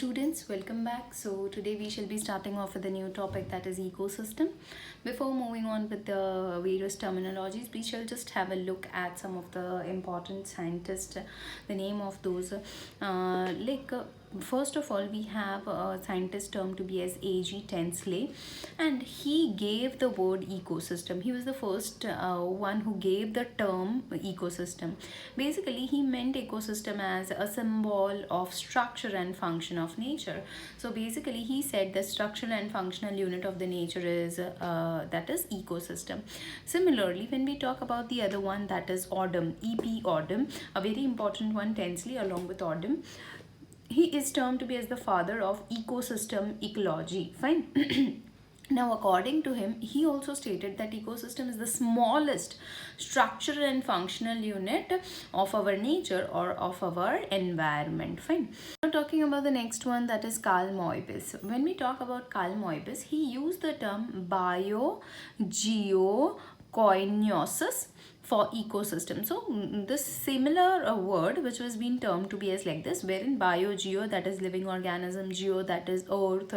Students, welcome back. So today we shall be starting off with a new topic, that is ecosystem. Before moving on with the various terminologies, we shall just have a look at some of the important scientists, the name of those. First of all, we have a scientist termed to be as A.G. Tinsley, and he gave the word ecosystem. He was the first one who gave the term ecosystem. Basically, he meant ecosystem as a symbol of structure and function of nature. So basically, he said the structural and functional unit of the nature is that is ecosystem. Similarly, when we talk about the other one, that is Odum, E.P. Odum, a very important one, Tinsley along with Odum. He is termed to be as the father of ecosystem ecology. Fine. Now, according to him, he also stated that ecosystem is the smallest structural and functional unit of our nature or of our environment. Fine. Now, talking about the next one, that is Carl Moebius. When we talk about Carl Moebius, he used the term biogeokoinosis for ecosystem. So this similar word which was being termed to be as like this, wherein geo, that is living organism, geo, that is earth.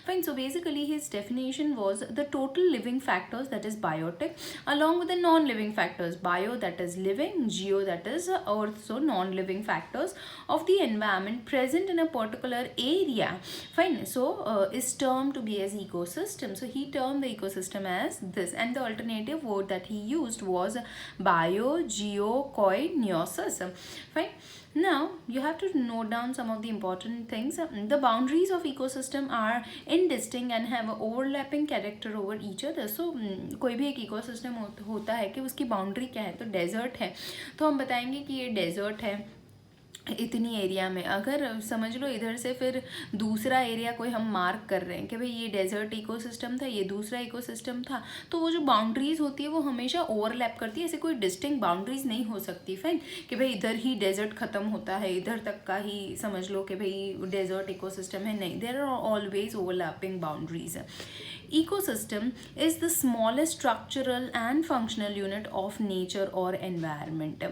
Fine. So basically his definition was the total living factors, that is biotic, along with the non-living factors, bio, that is living, geo, that is earth, so non-living factors of the environment present in a particular area. Fine. So is termed to be as ecosystem. So he termed the ecosystem as this, and the alternative word that he used was biogeokoinosis. Fine. Now you have to note down some of the important things. The boundaries of ecosystem are indistinct and have overlapping character over each other. So कोई भी एक ecosystem होता है कि उसकी boundary क्या है, तो desert है तो हम बताएंगे कि ये desert है इतनी एरिया में। अगर समझ लो इधर से फिर दूसरा एरिया कोई हम मार्क कर रहे हैं कि भाई ये डेजर्ट इकोसिस्टम था, ये दूसरा इकोसिस्टम था, तो वो जो बाउंड्रीज होती है वो हमेशा ओवरलैप करती है। ऐसे कोई डिस्टिंक्ट बाउंड्रीज नहीं हो सकती। फाइन, कि भाई इधर ही डेजर्ट खत्म होता है, इधर तक का ही समझ लो कि भाई डेजर्ट इकोसिस्टम है, नहीं, there are always overlapping boundaries. Ecosystem is the smallest structural and functional unit of nature or environment.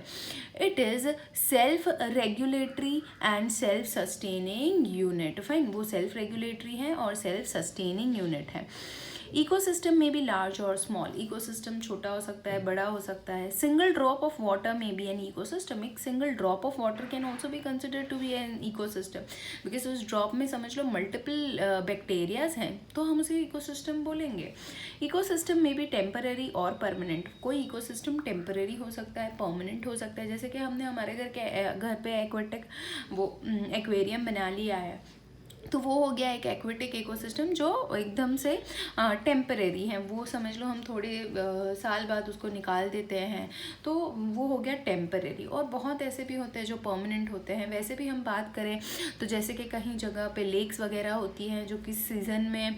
It is self-regulatory and self-sustaining unit. Fine, वो self-regulatory है और self-sustaining unit है। इकोसिस्टम में भी लार्ज और small, ecosystem छोटा हो सकता है, बड़ा हो सकता है। सिंगल ड्रॉप ऑफ वाटर में बी एन इकोसिस्टम, एक single drop of water can also be consider to be an ecosystem, because उस ड्रॉप में समझ लो मल्टीपल बैक्टीरियाज हैं, तो हम उसे इकोसिस्टम बोलेंगे। इकोसिस्टम में भी टेम्पररी और परमानेंट, कोई इकोसिस्टम टेम्पररी हो सकता है, परमानेंट हो सकता है। जैसे कि हमने हमारे घर पे एक्वेटिक वो एक्वेरियम बना लिया है, तो वो हो गया एक एक्वेटिक इकोसिस्टम जो एकदम से टेम्परेरी है। वो समझ लो हम थोड़े साल बाद उसको निकाल देते हैं, तो वो हो गया टेम्परेरी। और बहुत ऐसे भी होते हैं जो परमानेंट होते हैं। वैसे भी हम बात करें तो जैसे कि कहीं जगह पे लेक्स वगैरह होती हैं जो किसी सीज़न में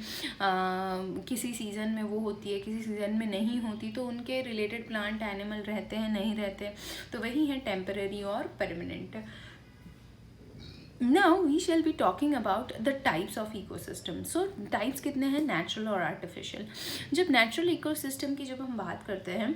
वो होती है, किसी सीज़न में नहीं होती, तो उनके रिलेटेड प्लांट एनिमल रहते हैं, नहीं रहते, तो वही है टेम्परेरी और permanent. Now we shall be talking about the types of ecosystem. So types कितने हैं, नेचुरल और आर्टिफिशियल। जब नेचुरल इकोसिस्टम की जब हम बात करते हैं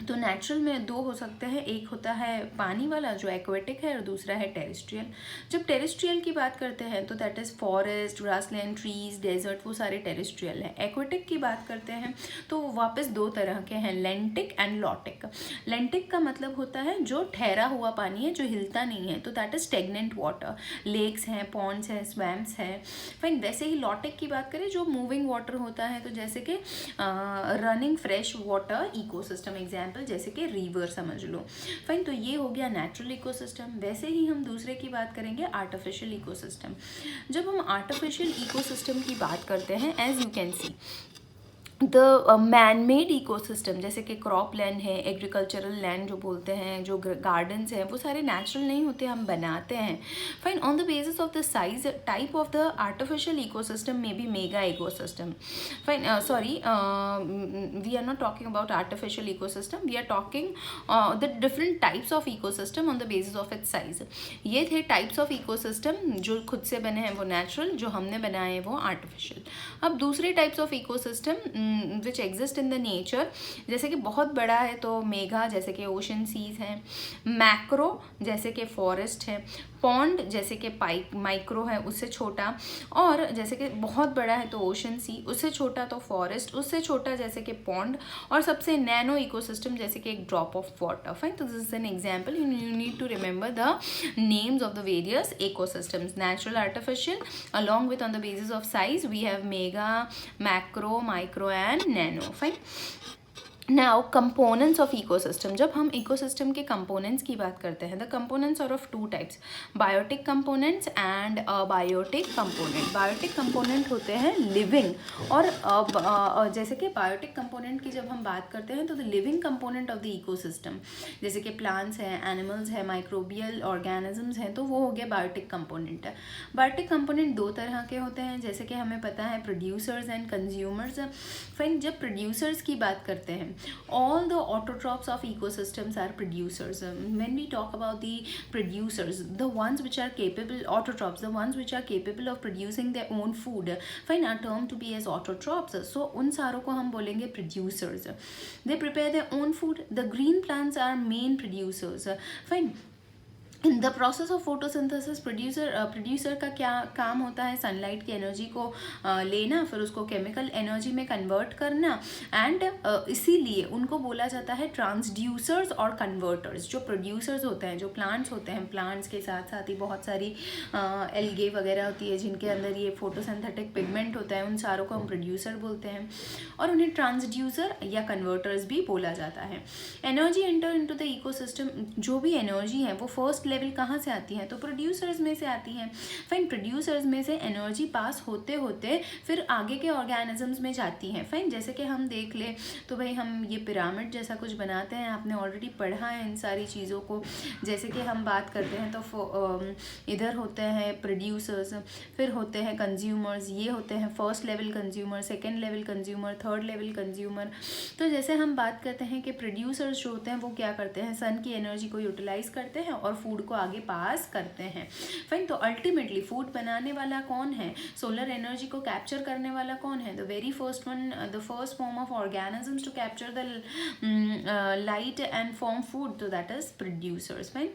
तो नेचुरल में दो हो सकते हैं, एक होता है पानी वाला जो एक्वेटिक है और दूसरा है टेरेस्ट्रियल। जब टेरेस्ट्रियल की बात करते हैं तो that is forest, grassland, trees, desert, वो सारे टेरेस्ट्रियल हैं। एक्वेटिक की बात करते हैं तो वापस दो तरह के हैं, लेंटिक एंड लॉटिक। लेंटिक का मतलब होता है जो ठहरा हुआ पानी है, जो हिलता नहीं है, तो that is stagnant water, lakes हैं, पॉन्ड्स हैं, स्वैम्प्स हैं। फाइन, वैसे ही लॉटिक की बात करें जो मूविंग वाटर होता है, तो जैसे कि running fresh water ecosystem, example जैसे कि रिवर समझ लो। फाइन, तो ये हो गया नेचुरल इकोसिस्टम। वैसे ही हम दूसरे की बात करेंगे, आर्टिफिशियल इकोसिस्टम। जब हम आर्टिफिशियल इकोसिस्टम की बात करते हैं, as you can see the man made ecosystem, जैसे कि क्रॉप लैंड है, एग्रीकल्चरल लैंड जो बोलते हैं, जो गार्डन्स हैं, वो सारे नेचुरल नहीं होते, हम बनाते हैं। Fine, on the basis of the size type of the artificial ecosystem में be mega ecosystem. Fine, sorry, we are not talking about artificial ecosystem, we are talking the different types of ecosystem on the basis of its size. ये थे types of ecosystem, जो खुद से बने हैं वो natural, जो हमने बनाए हैं वो आर्टिफिशियल। अब दूसरे types of ecosystem which exist in the nature, जैसे कि बहुत बड़ा है तो मेगा, जैसे कि ओशन सीज हैं, मैक्रो जैसे कि फॉरेस्ट है, पॉन्ड जैसे कि माइक्रो है उससे छोटा, और जैसे कि बहुत बड़ा है तो ओशन सी, उससे छोटा तो फॉरेस्ट, उससे छोटा जैसे कि पॉन्ड, और सबसे नैनो इकोसिस्टम जैसे कि एक ड्रॉप ऑफ वाटर। फाइन, तो this is an example, you need to remember the names of the various ecosystems, natural, artificial, along with on the basis of size we have mega, macro, micro and nano. Fine. Now components of ecosystem, जब हम ecosystem के components की बात करते हैं, the components are of two types, biotic components and abiotic component. Biotic component होते हैं living, और जैसे कि बायोटिक कंपोनेंट की जब हम बात करते हैं तो the living component of the ecosystem, जैसे कि प्लांट्स हैं, एनिमल्स हैं, माइक्रोबियल ऑर्गेनिजम्स हैं, तो वो हो गया बायोटिक कंपोनेंट। बायोटिक कंपोनेंट दो तरह के होते हैं, जैसे कि हमें पता है प्रोड्यूसर्स एंड कंज्यूमर्स। फाइन, जब प्रोड्यूसर्स की बात करते हैं, all the autotrophs of ecosystems are producers. When we talk about the producers, the ones which are capable, autotrophs, the ones which are capable of producing their own food, fine, are termed to be as autotrophs. So उन सारों को हम बोलेंगे producers. They prepare their own food. The green plants are main producers. Fine. In the process of photosynthesis producer का क्या काम होता है, सनलाइट की एनर्जी को लेना, फिर उसको केमिकल एनर्जी में कन्वर्ट करना, एंड इसीलिए उनको बोला जाता है ट्रांसड्यूसर्स और कन्वर्टर्स। जो प्रोड्यूसर्स होते हैं, जो प्लांट्स होते हैं, प्लांट्स के साथ साथ ही बहुत सारी एल्गे वगैरह होती है जिनके अंदर ये फोटोसिंथेटिक पिगमेंट होता है, उन सारों को हम प्रोड्यूसर बोलते हैं, और उन्हें ट्रांसड्यूसर या कन्वर्टर्स भी बोला जाता है। Energy enter into the ecosystem, जो भी एनर्जी है वो फर्स्ट लेवल कहाँ से आती है, तो प्रोड्यूसर्स में से आती है। फाइन, प्रोड्यूसर्स में से एनर्जी पास होते होते फिर आगे के ऑर्गेनिजम्स में जाती हैं। फाइन, जैसे कि हम देख ले तो भाई हम ये पिरामिड जैसा कुछ बनाते हैं, आपने ऑलरेडी पढ़ा है इन सारी चीज़ों को। जैसे कि हम बात करते हैं तो इधर होते हैं प्रोड्यूसर्स, फिर होते हैं कंज्यूमर्स, ये होते हैं first level consumer, second level consumer, third level consumer. तो जैसे हम बात करते हैं कि प्रोड्यूसर्स जो होते हैं वो क्या करते हैं, सन की एनर्जी को यूटिलाइज करते हैं और फूड को आगे पास करते हैं। फाइन, तो अल्टीमेटली फूड बनाने वाला कौन है, सोलर एनर्जी को कैप्चर करने वाला कौन है, the very first one, the first form of organisms to capture the light and form food, तो that is producers. Fine,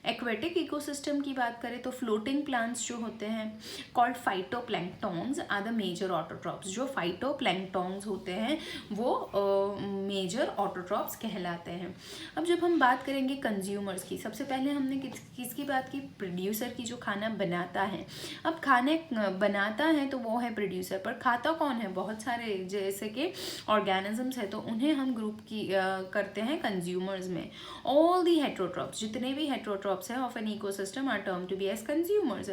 aquatic ecosystem की बात करें तो फ्लोटिंग प्लांट्स जो होते हैं called phytoplanktons are the major autotrophs. जो फाइटोप्लैंक्टन्स होते हैं वो मेजर ऑटोट्रॉप्स कहलाते हैं। अब जब हम बात करेंगे कंज्यूमर्स की, सबसे पहले हमने किसकी बात की, प्रोड्यूसर की, जो खाना बनाता है। अब खाने बनाता है तो वो है प्रोड्यूसर, पर खाता कौन है, बहुत सारे जैसे कि ऑर्गेनिजम्स है, तो उन्हें हम ग्रुप की करते हैं कंज्यूमर्स में। ऑल दी हेट्रोट्रॉप्स, जितने भी heterotrophs of an ecosystem are termed to be as consumers.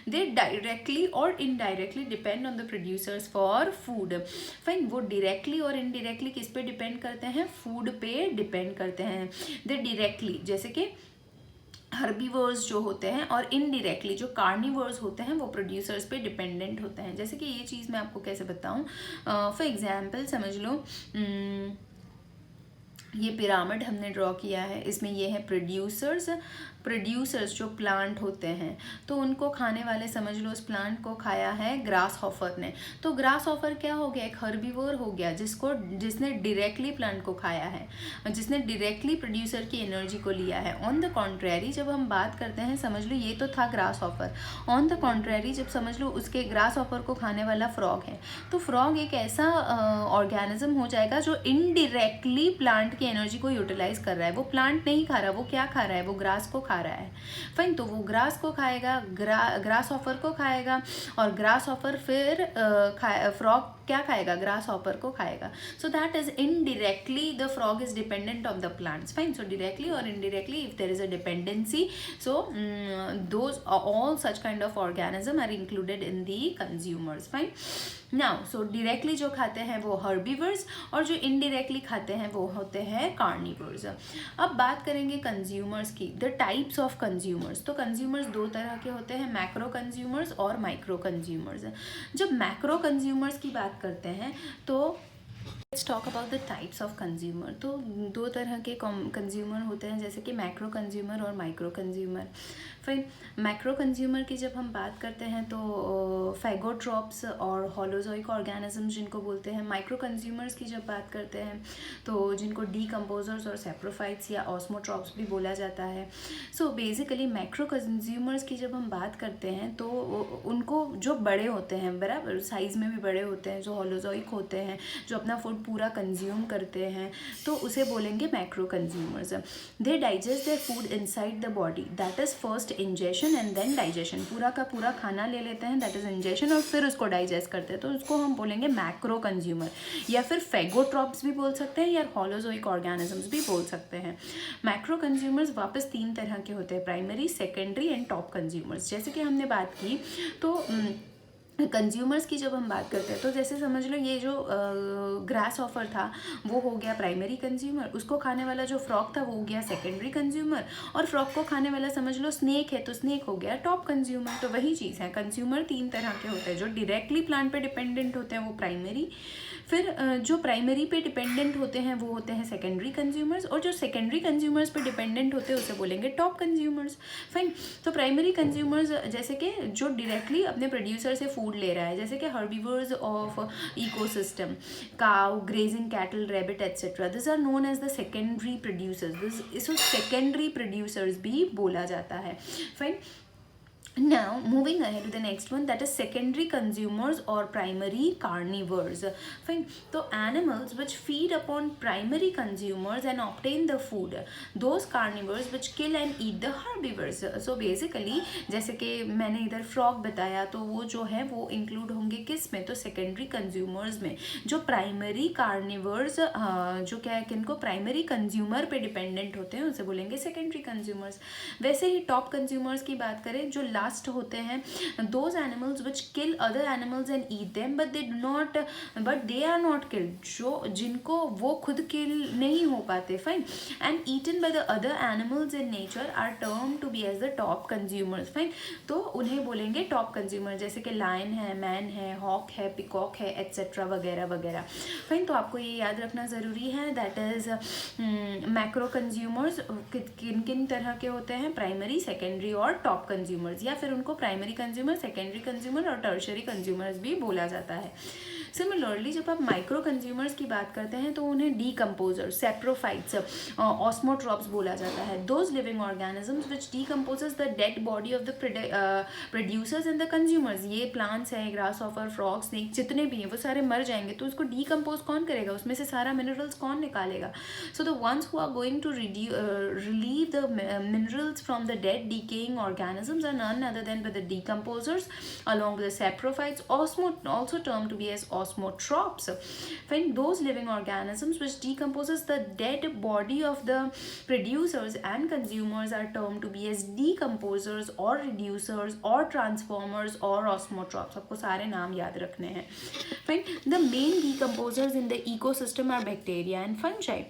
They directly or indirectly depend on the producers for food. Fine, वो directly और indirectly किस पे depend करते हैं, food पे depend करते हैं। They directly, जैसे कि हर्बीवर्स जो होते हैं, और इनडायरेक्टली जो कार्निवर्स होते हैं वो प्रोड्यूसर्स पे डिपेंडेंट होते हैं। जैसे कि ये चीज़ मैं आपको कैसे बताऊँ, फॉर एग्जाम्पल समझ लो, ये पिरामिड हमने ड्रॉ किया है, इसमें ये है प्रोड्यूसर्स जो प्लांट होते हैं, तो उनको खाने वाले समझ लो उस प्लांट को खाया है ग्रास हॉफर ने, तो ग्रास हॉफर क्या हो गया, एक हर्बीवोर हो गया जिसने डायरेक्टली प्लांट को खाया है, जिसने डायरेक्टली प्रोड्यूसर की एनर्जी को लिया है। ऑन द कॉन्ट्रेरी जब हम बात करते हैं, समझ लो ये तो था grass hopper, on the contrary जब समझ लो उसके ग्रास हॉफर को खाने वाला फ्रॉग है, तो फ्रॉग एक ऐसा ऑर्गेनिज्म हो जाएगा जो इनडायरेक्टली प्लांट की एनर्जी को यूटिलाइज कर रहा है। वो प्लांट नहीं खा रहा, वो क्या खा रहा है, वो ग्रास को खा रहा है। फाइन, तो वो ग्रास को खाएगा, ग्रास हॉपर को खाएगा, और ग्रास हॉपर फिर फ्रॉग क्या खाएगा, ग्रास हॉपर को खाएगा। So that is indirectly the frog is dependent on the plants. Fine, so directly और indirectly if there is a dependency, so those all such kind of organism are included in the consumers. Fine, now so directly जो खाते हैं वो herbivores, और जो indirectly खाते हैं वो होते हैं कार्निवर्स। अब बात करेंगे कंज्यूमर्स की, द टाइप्स ऑफ कंज्यूमर्स। तो कंज्यूमर्स दो तरह के होते हैं, मैक्रो कंज्यूमर्स और माइक्रो कंज्यूमर्स। जब मैक्रो कंज्यूमर्स की बात करते हैं तो let's talk about the types of consumer. तो दो तरह के कंज्यूमर होते हैं, जैसे कि मैक्रो कंज्यूमर और micro consumer. Fine. Macro consumer की जब हम बात करते हैं तो फैगोट्रॉप्स और होलोजोइक ऑर्गेनिजम्स जिनको बोलते हैं। माइक्रो कंज्यूमर्स की जब बात करते हैं तो जिनको डीकम्पोजर्स और सेप्रोफाइट्स या ऑस्मोट्रॉप्स भी बोला जाता है। सो बेसिकली मैक्रो कंज्यूमर्स की जब हम बात करते हैं तो उनको जो बड़े होते हैं, बराबर साइज़ में भी बड़े होते हैं, जो होलोजोइक होते हैं, जो अपना फूड पूरा कंज्यूम करते हैं, तो उसे बोलेंगे macro consumers. They digest their food inside the body, that is first ingestion and then digestion. पूरा का पूरा खाना ले लेते हैं, दैट इज़ इंजेशन, और फिर उसको डाइजेस्ट करते हैं, तो उसको हम बोलेंगे मैक्रो कंज्यूमर, या फिर फैगोट्रॉप्स भी बोल सकते हैं या होलोजोइक ऑर्गेनिजम्स भी बोल सकते हैं। मैक्रो कंज्यूमर्स वापस 3 तरह के होते हैं, primary, secondary and top consumers. जैसे कि हमने बात की तो कंज्यूमर्स की जब हम बात करते हैं तो जैसे समझ लो ये जो ग्रास ऑफर था वो हो गया प्राइमरी कंज्यूमर, उसको खाने वाला जो फ्रॉग था वो हो गया सेकेंडरी कंज्यूमर, और फ्रॉग को खाने वाला समझ लो स्नेक है तो स्नेक हो गया टॉप कंज्यूमर। तो वही चीज़ है, कंज्यूमर 3 तरह के होते हैं। जो डायरेक्टली प्लांट पे डिपेंडेंट होते हैं वो प्राइमरी, फिर जो प्राइमरी पे डिपेंडेंट होते हैं वो होते हैं सेकेंडरी कंज्यूमर्स, और जो सेकेंडरी कंज्यूमर्स पे डिपेंडेंट होते हैं उसे बोलेंगे टॉप कंज्यूमर्स। फाइन। तो प्राइमरी कंज्यूमर्स जैसे कि जो डायरेक्टली अपने प्रोड्यूसर से फूड ले रहा है, जैसे कि herbivores of ecosystem, cow, grazing cattle, rabbit etcetera, this are known as the secondary producers. इसको सेकेंडरी प्रोड्यूसर्स भी बोला जाता है। Fine. Now moving ahead to the next one, that is secondary consumers or primary carnivores. Fine. So animals which feed upon primary consumers and obtain the food, those carnivores which kill and eat the herbivores. So basically जैसे कि मैंने इधर frog बताया तो वो जो है वो इंक्लूड होंगे किस में, तो सेकेंडरी कंज्यूमर्स में। जो प्राइमरी कार्निवर्स जो क्या है, किनको प्राइमरी कंज्यूमर पे डिपेंडेंट होते हैं उसे बोलेंगे सेकेंडरी कंज्यूमर्स। वैसे ही टॉप कंज्यूमर्स की बात करें, जो लास्ट होते हैं, those animals which kill other animals and eat them but they are not killed, जो जिनको वो खुद किल नहीं हो पाते, fine, and eaten by the other animals in nature are term to be as the top consumers. Fine. तो उन्हें बोलेंगे टॉप कंज्यूमर, जैसे कि लायन है, मैन है, हॉक है, पिकॉक है, एट्सेट्रा वगैरह वगैरह। फाइन। तो आपको ये याद रखना ज़रूरी है, दैट इज़ मैक्रो कंज्यूमर्स किन किन तरह के होते हैं, प्राइमरी, सेकेंडरी और टॉप कंज्यूमर्स, या फिर उनको प्राइमरी कंज्यूमर, सेकेंडरी कंज्यूमर और टर्शरी कंज्यूमर्स भी बोला जाता है। सिमिलरली जब आप माइक्रो कंज्यूमर्स की बात करते हैं तो उन्हें डीकम्पोजर, सेप्रोफाइट्स, ऑस्मोट्रॉप्स बोला जाता है। Those living organisms which decomposes the dead body of the producers and the consumers. ये प्लांट्स हैं, ग्रास ऑफर, फ्रॉग, स्नेक, जितने भी हैं वो सारे मर जाएंगे, तो उसको डीकम्पोज कौन करेगा, उसमें से सारा मिनरल्स कौन निकालेगा। So the ones who are going to relieve the minerals from the dead decaying organisms are none other than the decomposers along with the saprophytes, also termed to be as osmotrophs. When those living organisms which decomposes the dead body of the producers and consumers are termed to be as decomposers or reducers or transformers or osmotrophs. आपको सारे नाम याद रखने हैं. Fine. The main decomposers in the ecosystem are bacteria and fungi.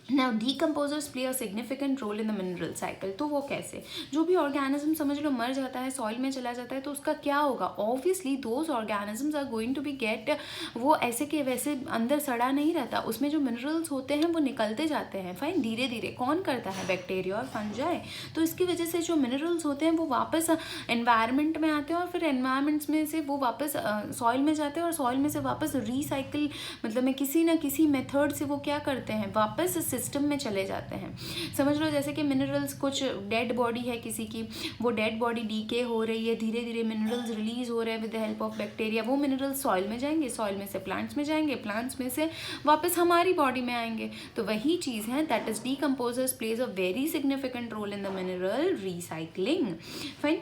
Now decomposers play a significant role in the mineral cycle. तो वो कैसे, जो भी ऑर्गेनिज्म समझ लो मर जाता है, सॉइल में चला जाता है, तो उसका क्या होगा, obviously those organisms are going to be get, वो ऐसे के वैसे अंदर सड़ा नहीं रहता, उसमें जो मिनरल्स होते हैं वो निकलते जाते हैं। फाइन। धीरे धीरे कौन करता है, बैक्टीरिया और फंजाई। तो इसकी वजह से जो मिनरल्स होते हैं वो वापस एनवायरनमेंट में आते हैं, और फिर एनवायरनमेंट्स में से वो वापस सॉइल में जाते हैं, और सॉइल में से वापस रिसाइकिल मतलब में किसी ना किसी मेथड से वो क्या करते हैं, वापस सिस्टम में चले जाते हैं। समझ लो जैसे कि मिनरल्स, कुछ डेड बॉडी है किसी की, वो डेड बॉडी डीके हो रही है, धीरे धीरे मिनरल्स रिलीज हो रहे हैं with the help of bacteria, वो मिनरल्स सॉइल में जाएंगे, सॉइल में से प्लांट्स में जाएंगे, प्लांट्स में से वापस हमारी बॉडी में आएंगे। तो वही चीज़ है, that is decomposers plays a very significant role in the mineral recycling. Fine.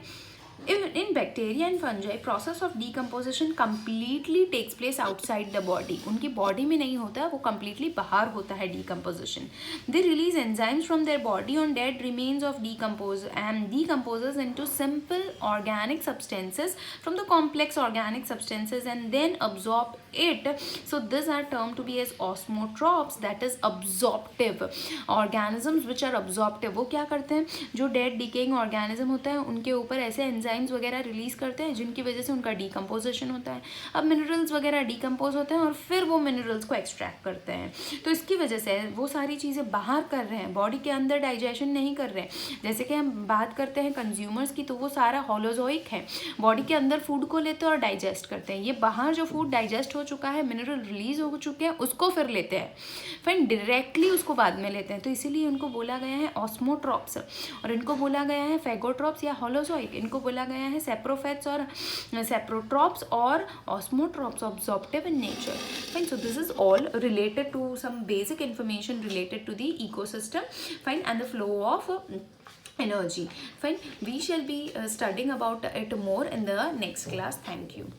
In bacteria and fungi, process of decomposition completely takes place outside the body. उनकी body में नहीं होता, वो completely बाहर होता है decomposition. They release enzymes from their body on dead remains of decomposes into simple organic substances from the complex organic substances and then absorb it. So these are termed to be as osmotrophs, that is absorptive organisms which are absorptive. वो क्या करते हैं, जो dead decaying organism होता है उनके ऊपर ऐसे enzymes एंजाइम्स वगैरह रिलीज करते हैं जिनकी वजह से उनका डिकम्पोजिशन होता है। अब मिनरल्स वगैरह डिकम्पोज होते हैं और फिर वो मिनरल्स को एक्सट्रैक्ट करते हैं, तो इसकी वजह से वो सारी चीज़ें बाहर कर रहे हैं, बॉडी के अंदर डाइजेशन नहीं कर रहे हैं। जैसे कि हम बात करते हैं कंज्यूमर्स की, तो वो सारा होलोजोइक है, बॉडी के अंदर फूड को लेते हैं और डाइजेस्ट करते हैं। ये बाहर जो फूड डाइजेस्ट हो चुका है, मिनरल रिलीज हो चुके हैं, उसको फिर लेते हैं, फिर डायरेक्टली उसको बाद में लेते हैं। तो इसीलिए इनको बोला गया है ऑस्मोट्रॉप्स, और इनको बोला गया है फेगोट्रॉप्स या होलोजोइक। इनको बोला गया है सेप्रोफेट्स और सेप्रोट्रॉप्स और osmotrophs, absorptive in nature. Fine, so this is all related to some basic information related to the ecosystem, fine, and the flow of energy. Fine, we shall be studying about it more in the next class. Thank you.